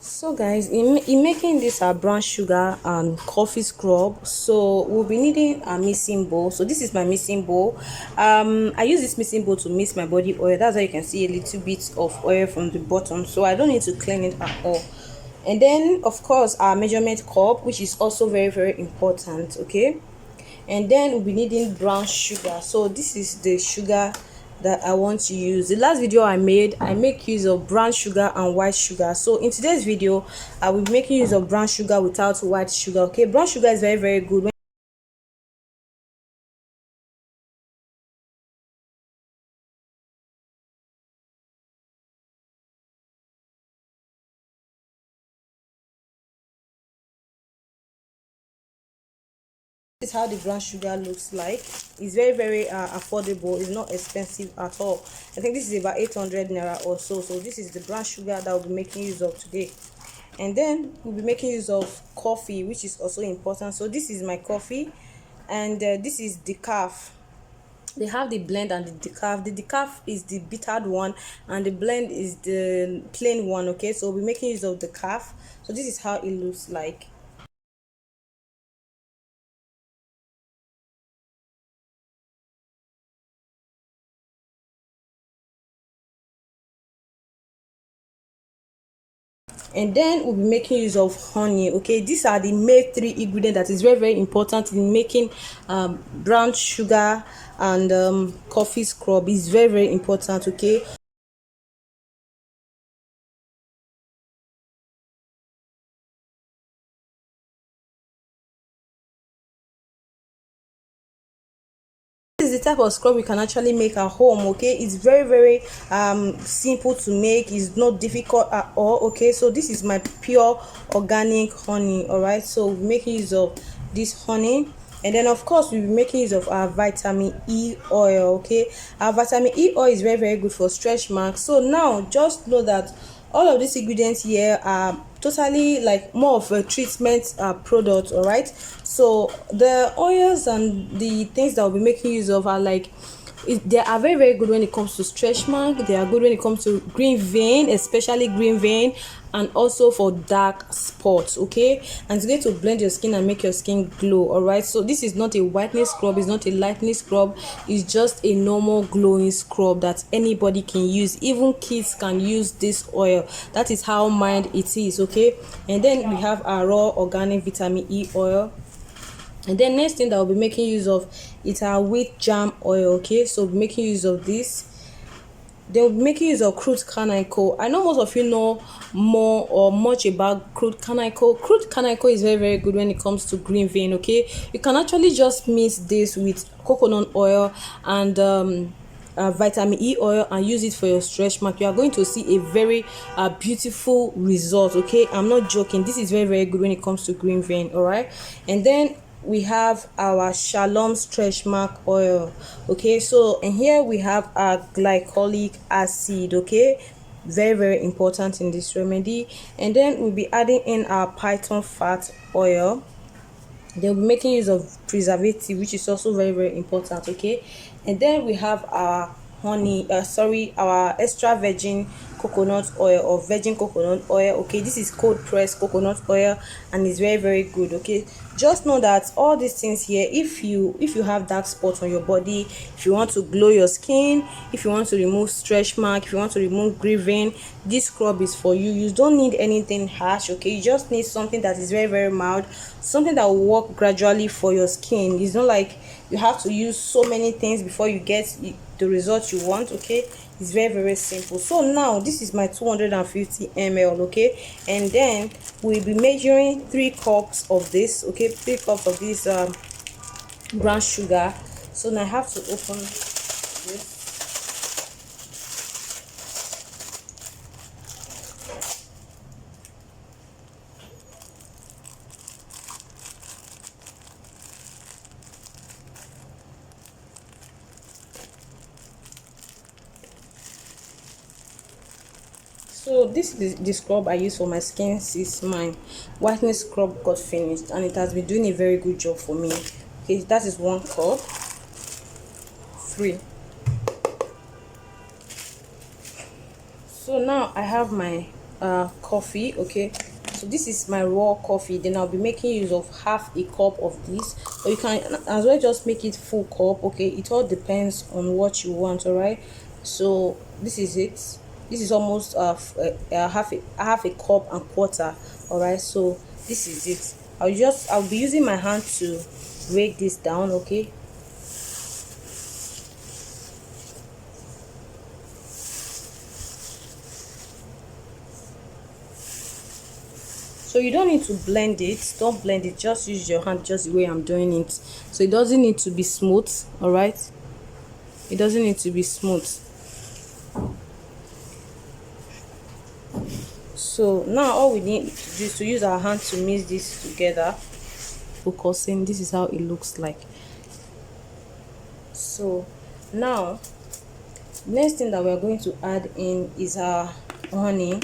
So guys, in making this brown sugar and coffee scrub, so we'll be needing a mixing bowl. So this is my mixing bowl. I use this mixing bowl to mix my body oil. That's why you can see a little bit of oil from the bottom, so I don't need to clean it at all. And then of course our measurement cup, which is also very important. Okay, and then we'll be needing brown sugar. So this is the sugar that I want to use. The last video I made, I make use of brown sugar and white sugar. So in today's video, I will be making use of brown sugar without white sugar. Okay, brown sugar is very good. This is how the brown sugar looks like. It's very affordable. It's not expensive at all. I think this is about 800 naira or so. So this is the brown sugar that we'll be making use of today. And then we'll be making use of coffee, which is also important. So this is my coffee, and this is decaf. They have the blend and the decaf. The decaf is the bittered one, and the blend is the plain one. Okay, so we'll be making use of the decaf. So this is how it looks like. And then we'll be making use of honey. Okay, these are the main three ingredients that is very important in making brown sugar and coffee scrub. Is very important. Okay, this is the type of scrub we can actually make at home. Okay, it's very simple to make. It's not difficult at all. Okay, so this is my pure organic honey. All right, so we're making use of this honey. And then of course we'll be making use of our vitamin E oil. Okay, our vitamin E oil is very good for stretch marks. So now just know that all of these ingredients here are totally like more of a treatment product. All right, so the oils and the things that we'll be making use of are like they are very good when it comes to stretch mark. They are good when it comes to green vein, especially green vein, and also for dark spots. Okay, and it's going to blend your skin and make your skin glow. All right, so this is not a whitening scrub, it's not a lightening scrub, it's just a normal glowing scrub that anybody can use. Even kids can use this oil. That is how mild it is. Okay, and then we have our raw organic vitamin E oil. And then next thing that we'll be making use of is our wheat germ oil. Okay, so we'll be making use of this. Then we'll be making use of crude canicle. I know most of you know more or much about crude canicle. Crude canicle is very good when it comes to green vein. Okay, you can actually just mix this with coconut oil and vitamin E oil and use it for your stretch mark. You are going to see a very beautiful result. Okay, I'm not joking. This is very good when it comes to green vein. All right, and then we have our shalom stretch mark oil. Okay, so and here we have our glycolic acid. Okay, very important in this remedy. And then we'll be adding in our python fat oil. They'll be making use of preservative, which is also very important. Okay, and then we have our honey our extra virgin coconut oil or virgin coconut oil. Okay, this is cold pressed coconut oil and it's very good. Okay, just know that all these things here, if you have dark spots on your body, if you want to glow your skin, if you want to remove stretch mark, if you want to remove green vein, this scrub is for you. You don't need anything harsh. Okay, you just need something that is very mild, something that will work gradually for your skin. It's not like you have to use so many things before you get the result you want. Okay, it's very simple. So now this is my 250 ml. Okay, and then we'll be measuring 3 cups of this. Okay, 3 cups of this brown sugar. So now I have to open this. So this is the scrub I use for my skin since my whitening scrub got finished, and it has been doing a very good job for me. Okay, that is 1 cup. 3. So now I have my coffee. Okay, so this is my raw coffee. Then I'll be making use of half a cup of this, or you can as well just make it full cup. Okay, it all depends on what you want. All right, so this is it. This is almost half a cup and quarter. All right, so this is it. I'll be using my hand to break this down. Okay, so you don't need to blend it. Don't blend it, just use your hand, just the way I'm doing it. So it doesn't need to be smooth. All right, it doesn't need to be smooth. So now all we need to do is to use our hand to mix this together. Focusing, this is how it looks like. So now next thing that we're going to add in is our honey.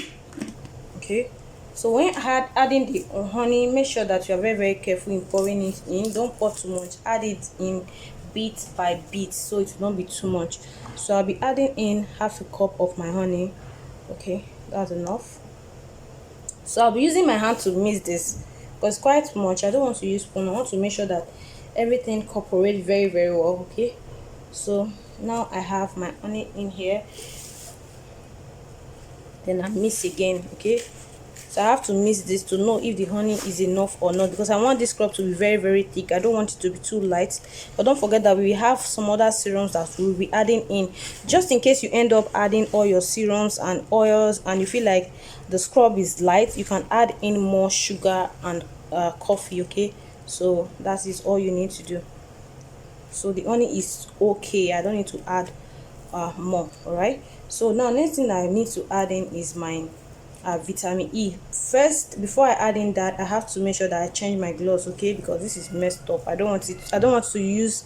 Okay, so when adding the honey, make sure that you are very careful in pouring it in. Don't pour too much, add it in bit by bit so it will not be too much. So I'll be adding in half a cup of my honey. Okay, that's enough. So I'll be using my hand to mix this because quite much. I don't want to use spoon. I want to make sure that everything cooperates very well. Okay, so now I have my honey in here. Then I mix again. Okay, so I have to mix this to know if the honey is enough or not, because I want this scrub to be very thick. I don't want it to be too light. But don't forget that we have some other serums that we'll be adding in, just in case you end up adding all your serums and oils and you feel like the scrub is light, you can add in more sugar and coffee. Okay, so that is all you need to do. So the honey is okay, I don't need to add more. All right, so now next thing I need to add in is my vitamin E. First, before I add in that, I have to make sure that I change my gloves. Okay, because this is messed up. I don't want to use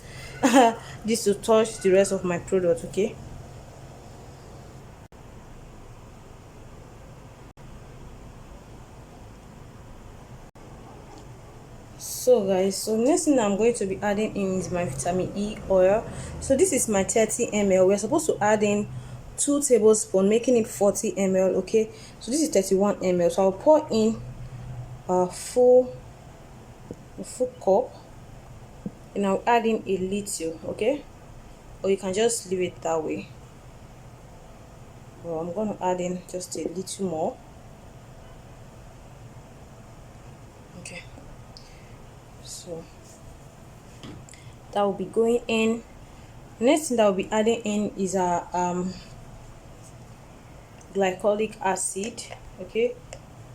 this to touch the rest of my product. Okay, so guys, so next thing I'm going to be adding in is my vitamin E oil. So this is my 30 ml. We're supposed to add in 2 tablespoons, making it 40 ml. Okay, so this is 31 ml. So I'll pour in a full cup, and I'll add in a little. Okay, or you can just leave it that way. Well, I'm going to add in just a little more. Okay, so that will be going in. Next thing that will be adding in is our glycolic acid. Okay,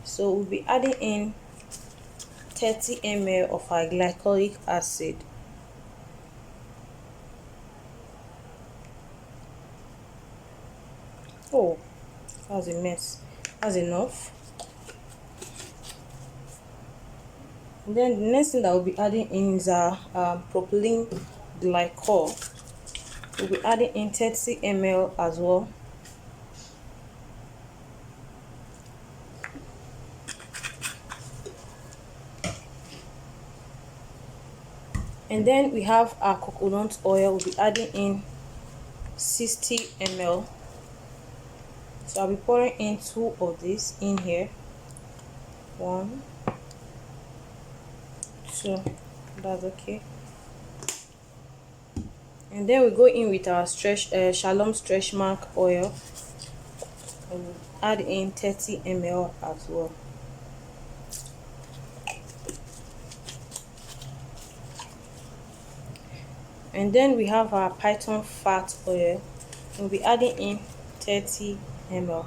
so we'll be adding in 30 ml of our glycolic acid. Oh, that's a mess. That's enough. And then the next thing that we'll be adding in is our propylene glycol. We'll be adding in 30 ml as well. And then we have our coconut oil. We'll be adding in 60 ml. So I'll be pouring in 2 of this in here. 1, 2, that's okay. And then we go in with our Shalom stretch mark oil. And we'll add in 30 ml as well. And then we have our python fat oil. We'll be adding in 30 ml.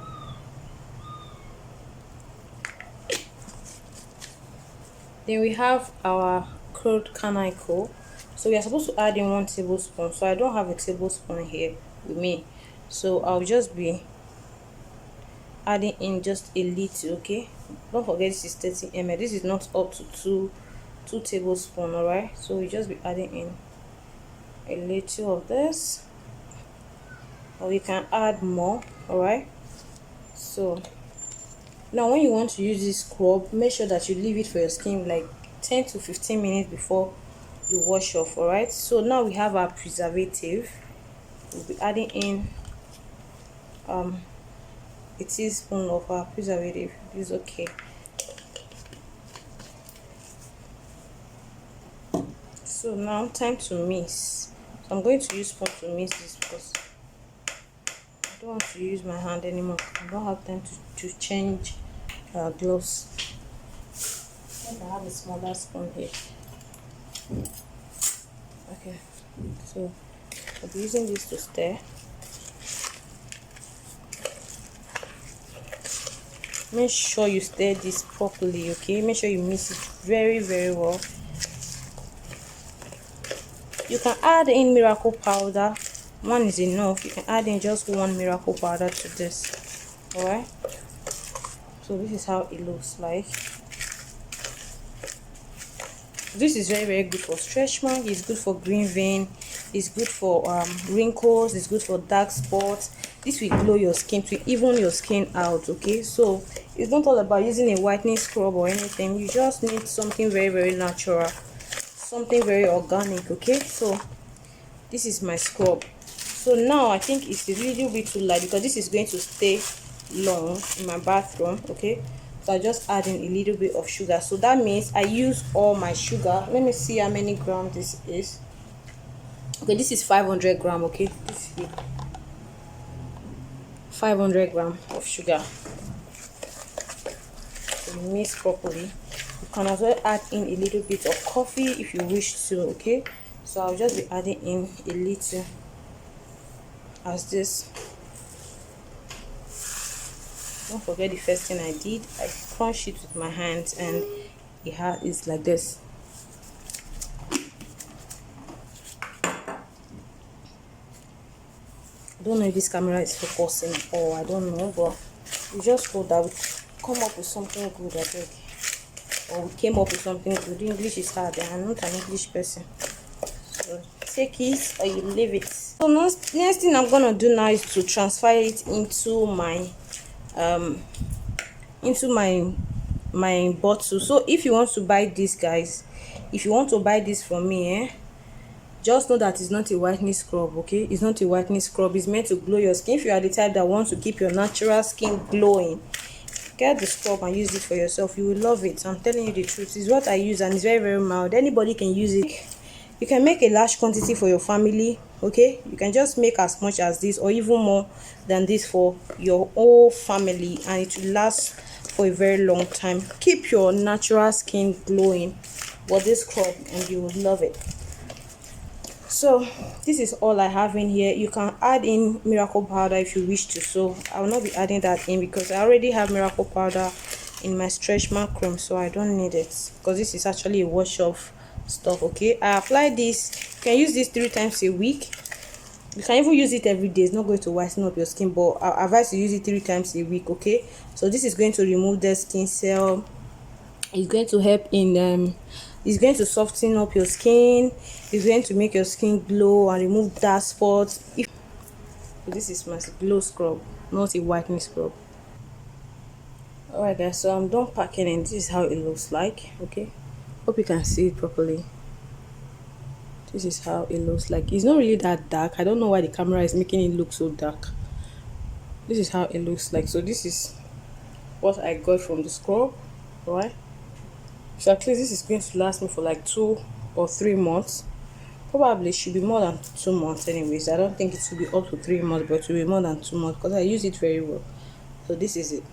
Then we have our crude canicle. So we are supposed to add in 1 tablespoon. So I don't have a tablespoon here with me, so I'll just be adding in just a little. Okay, don't forget this is 30 ml. This is not up to 2 tablespoons. All right, so we just be adding in a little of this, or you can add more. All right, so now when you want to use this scrub, make sure that you leave it for your skin like 10 to 15 minutes before you wash off. All right, so now we have our preservative. We'll be adding in a teaspoon of our preservative is okay. So now time to mix. So I'm going to use spoon to mix this because I don't want to use my hand anymore. I don't have time to change gloves. I have a smaller spoon here. Okay, so I'll be using this to stir. Make sure you stir this properly, okay? Make sure you mix it very well. You can add in miracle powder. One is enough. You can add in just one miracle powder to this. Alright, so this is how it looks like. This is very good for stretch mark. It's good for green vein. It's good for wrinkles. It's good for dark spots. This will glow your skin, to even your skin out, okay? So it's not all about using a whitening scrub or anything. You just need something very natural, something very organic, okay? So this is my scrub. So now I think it's a little bit too light because this is going to stay long in my bathroom, okay? So I just add in a little bit of sugar. So that means I use all my sugar. Let me see how many grams this is. Okay, this is 500 grams, okay? This is 500 grams of sugar. So mix properly. You can as well add in a little bit of coffee if you wish to, okay? So I'll just be adding in a little as this. Don't forget the first thing I did, I crunched it with my hands and it's like this. I don't know if this camera is focusing or I don't know, but we just hope that we come up with something good, I think. Or we came up with something good. English is hard and I'm not an English person. So take it or you leave it. So next thing I'm gonna do now is to transfer it into my bottle. So if you want to buy this, guys, if you want to buy this from me, just know that it's not a whitening scrub, okay? It's not a whitening scrub. It's meant to glow your skin. If you are the type that wants to keep your natural skin glowing, get the scrub and use it for yourself. You will love it. I'm telling you the truth. It's what I use and it's very mild. Anybody can use it. You can make a large quantity for your family, okay? You can just make as much as this or even more than this for your whole family, and it will last for a very long time. Keep your natural skin glowing with this scrub and you will love it. So this is all I have in here. You can add in miracle powder if you wish to, so I will not be adding that in because I already have miracle powder in my stretch mark cream, so I don't need it because this is actually a wash off stuff, okay? I apply this. You can use this 3 times a week. You can even use it every day. It's not going to whiten up your skin, but I advise you use it 3 times a week, okay? So this is going to remove the skin cell. It's going to help in it's going to soften up your skin. It's going to make your skin glow and remove dark spots. This is my glow scrub, not a whitening scrub. Alright guys, so I'm done packing and this is how it looks like, okay? Hope you can see it properly. This is how it looks like. It's not really that dark. I don't know why the camera is making it look so dark. This is how it looks like. So this is what I got from the scrub, right? So at least this is going to last me for like 2 or 3 months. Probably should be more than 2 months anyways. I don't think it should be up to 3 months, but it will be more than 2 months because I use it very well. So this is it.